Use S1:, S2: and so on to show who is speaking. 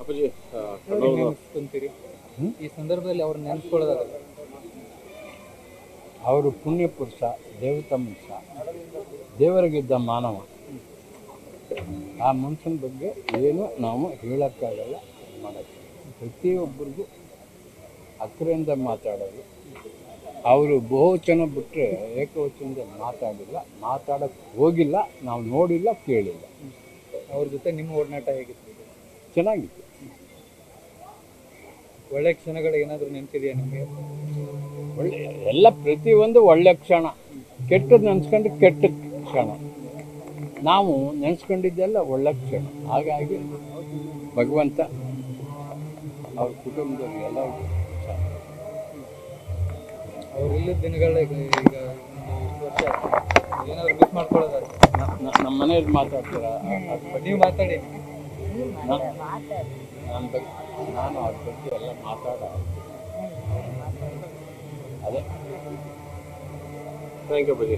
S1: ಅಪ್ಪಾಜಿ
S2: ನೆನೆಸ್ಕೊಂತೀರಿ ಈ ಸಂದರ್ಭದಲ್ಲಿ ಅವ್ರನ್ನ ನೆನೆಸ್ಕೊಳ್ಳೋದಾಗಲ್ಲ.
S3: ಅವರು ಪುಣ್ಯ ಪುರುಷ, ದೇವತಾ ಮನುಷ್ಯ, ದೇವರಿಗಿದ್ದ ಮಾನವ. ಆ ಮನುಷ್ಯನ ಬಗ್ಗೆ ಏನು ನಾವು ಹೇಳೋಕ್ಕಾಗಲ್ಲ, ಮಾಡೋಕ್ಕೆ. ಪ್ರತಿಯೊಬ್ಬರಿಗೂ ಅಕ್ರೆಯಿಂದ ಮಾತಾಡೋದು. ಅವರು ಬಹುವಚನ ಬಿಟ್ಟರೆ ಏಕವಚನದಲ್ಲಿ ಮಾತಾಡಿಲ್ಲ, ಮಾತಾಡೋಕ್ಕೆ ಹೋಗಿಲ್ಲ, ನಾವು ನೋಡಿಲ್ಲ, ಕೇಳಿಲ್ಲ.
S2: ಅವ್ರ ಜೊತೆ ನಿಮ್ಮ ಒಡನಾಟ ಹೇಗಿತ್ತು?
S3: ಚೆನ್ನಾಗಿತ್ತು.
S2: ಒಳ್ಳೆ ಕ್ಷಣಗಳು ಏನಾದರೂ ನೆನಪಿದೆಯಾ ನಿಮಗೆ?
S3: ಒಳ್ಳೆ ಎಲ್ಲ ಪ್ರತಿಯೊಂದು ಒಳ್ಳೆ ಕ್ಷಣ. ಕೆಟ್ಟದ್ದು ನೆನೆಸ್ಕೊಂಡು ಕೆಟ್ಟ ಕ್ಷಣ. ನಾವು ನೆನೆಸ್ಕೊಂಡಿದ್ದೆಲ್ಲ ಒಳ್ಳೆ ಕ್ಷಣ. ಹಾಗಾಗಿ ಭಗವಂತ ಅವ್ರ ಕುಟುಂಬದವ್ರು ಎಲ್ಲ
S2: ಅವ್ರು ಇಲ್ಲದ ದಿನಗಳ ಈಗ ಇಷ್ಟು ವರ್ಷ ಏನಾದ್ರು ಮಿಸ್ ಮಾಡ್ಕೊಳ್ಳೋದಾದ್ರೆ
S3: ನಮ್ಮ ಮನೆಯಲ್ಲಿ ಮಾತಾಡ್ತಾರ.
S2: ನೀವು ಮಾತಾಡಿ.
S3: ನನ್ನ ಬಗ್ಗೆ ನಾನು ಅವ್ರ ಬಗ್ಗೆ ಎಲ್ಲ ಮಾತಾಡ ಅದೇ.
S1: ಥ್ಯಾಂಕ್ ಯು ಅಪ್ಪಾಜಿ.